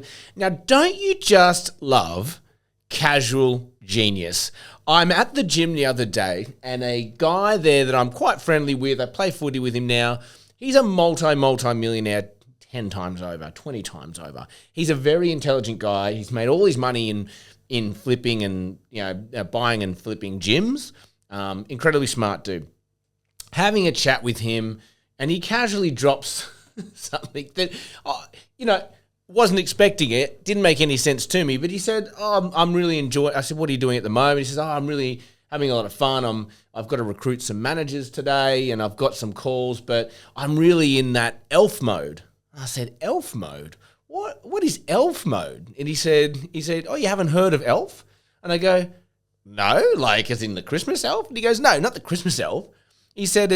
him. Now, don't you just love casual genius? I'm at the gym the other day, and a guy there that I'm quite friendly with, I play footy with him now, he's a multi-millionaire 10 times over, 20 times over. He's a very intelligent guy. He's made all his money in flipping and buying and flipping gyms. Incredibly smart dude. Having a chat with him, and he casually drops something that, wasn't expecting it, didn't make any sense to me, but he said, I'm really enjoying. I said, what are you doing at the moment? He says, I'm really having a lot of fun. I've got to recruit some managers today, and I've got some calls, but I'm really in that elf mode. I said, elf mode? What is elf mode? And he said, oh, you haven't heard of elf? And I go, no, like as in the Christmas elf? And he goes, no, not the Christmas elf. He said,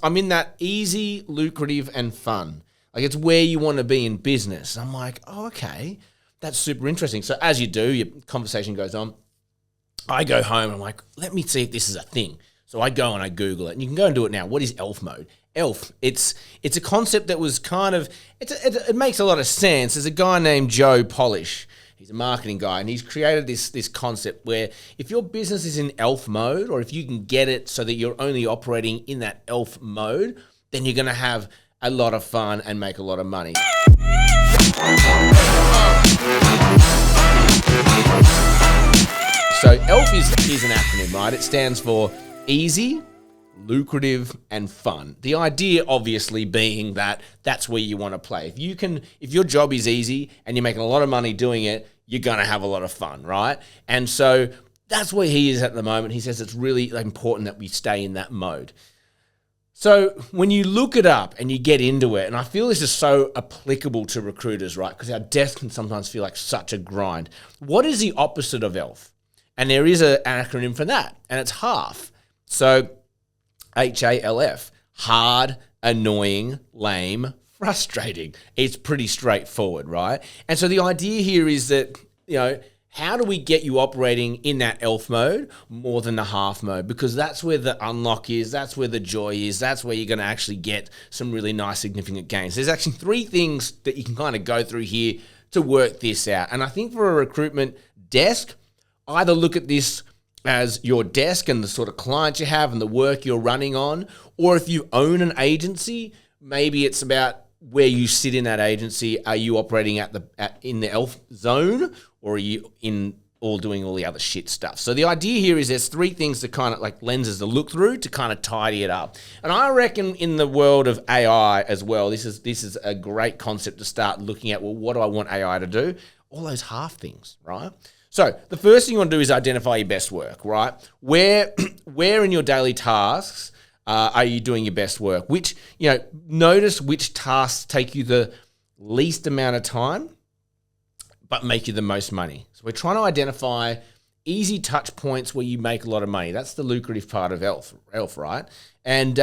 I'm in that easy, lucrative, and fun. Like, it's where you want to be in business. I'm like, oh, okay. That's super interesting. So as you do, your conversation goes on. I go home and I'm like, let me see if this is a thing. So I go and I Google it. And you can go and do it now. What is elf mode? Elf. It's a concept that was kind of, it makes a lot of sense. There's a guy named Joe Polish. He's a marketing guy, and he's created this concept where if your business is in elf mode, or if you can get it so that you're only operating in that elf mode, then you're going to have a lot of fun and make a lot of money. So ELF is an acronym, right? It stands for easy, lucrative, and fun. The idea obviously being that that's where you want to play. If your job is easy and you're making a lot of money doing it, you're going to have a lot of fun, right? And so that's where he is at the moment. He says it's really important that we stay in that mode. So when you look it up and you get into it, and I feel this is so applicable to recruiters, right? Because our desk can sometimes feel like such a grind. What is the opposite of ELF? And there is an acronym for that, and it's HALF. So HALF, hard, annoying, lame, frustrating. It's pretty straightforward, right? And so the idea here is that, how do we get you operating in that ELF mode more than the HALF mode? Because that's where the unlock is, that's where the joy is, that's where you're going to actually get some really nice significant gains. There's actually 3 things that you can kind of go through here to work this out. And I think for a recruitment desk, either look at this as your desk and the sort of clients you have and the work you're running on, or if you own an agency, maybe it's about where you sit in that agency. Are you operating in the ELF zone, or are you in all doing all the other shit stuff? So the idea here is there's 3 things to kind of like lenses to look through to kind of tidy it up. And I reckon in the world of AI as well, this is a great concept to start looking at. Well, what do I want AI to do? All those half things, right? So the first thing you want to do is identify your best work, right? Where in your daily tasks are you doing your best work? Notice which tasks take you the least amount of time, but make you the most money. So we're trying to identify easy touch points where you make a lot of money. That's the lucrative part of ELF, right? And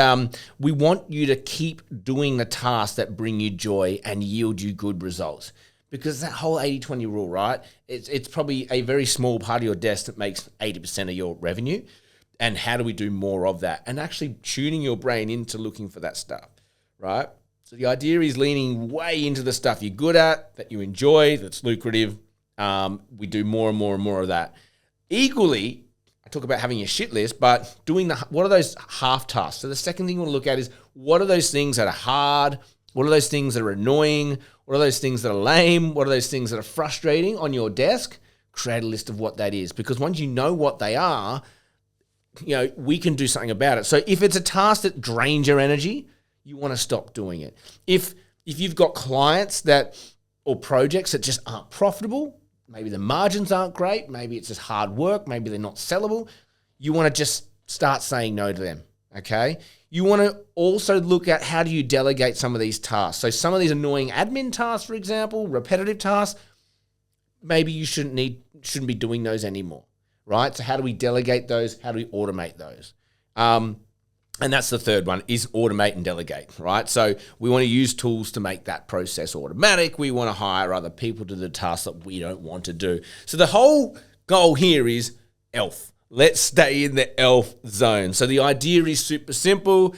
we want you to keep doing the tasks that bring you joy and yield you good results. Because that whole 80-20 rule, right? It's probably a very small part of your desk that makes 80% of your revenue. And how do we do more of that? And actually tuning your brain into looking for that stuff, right? So the idea is leaning way into the stuff you're good at, that you enjoy, that's lucrative. We do more and more and more of that. Equally, I talk about having a shit list, but doing what are those half tasks? So the second thing you want to look at is what are those things that are hard? What are those things that are annoying? What are those things that are lame? What are those things that are frustrating on your desk? Create a list of what that is. Because once you know what they are, we can do something about it. So if it's a task that drains your energy, you want to stop doing it. If you've got clients or projects that just aren't profitable, maybe the margins aren't great, maybe it's just hard work, maybe they're not sellable, you want to just start saying no to them, okay? You want to also look at how do you delegate some of these tasks. So some of these annoying admin tasks, for example, repetitive tasks, maybe you shouldn't be doing those anymore, right? So how do we delegate those? How do we automate those? And that's the third one, is automate and delegate, right? So we want to use tools to make that process automatic. We want to hire other people to do the tasks that we don't want to do. So the whole goal here is ELF. Let's stay in the ELF zone. So the idea is super simple.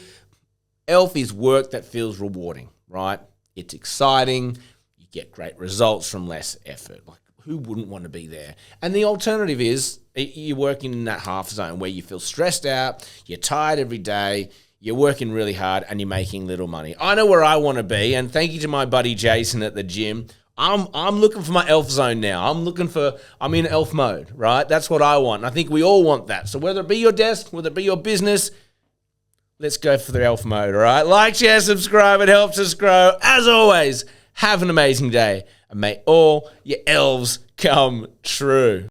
ELF is work that feels rewarding, right? It's exciting. You get great results from less effort. Like, who wouldn't want to be there? And the alternative is you're working in that half zone where you feel stressed out, you're tired every day, you're working really hard, and you're making little money. I know where I want to be, and thank you to my buddy Jason at the gym. I'm looking for my elf zone now. I'm in elf mode, right? That's what I want. And I think we all want that. So whether it be your desk, whether it be your business, let's go for the elf mode, all right? Like, share, subscribe. It helps us grow. As always, have an amazing day, and may all your elves come true.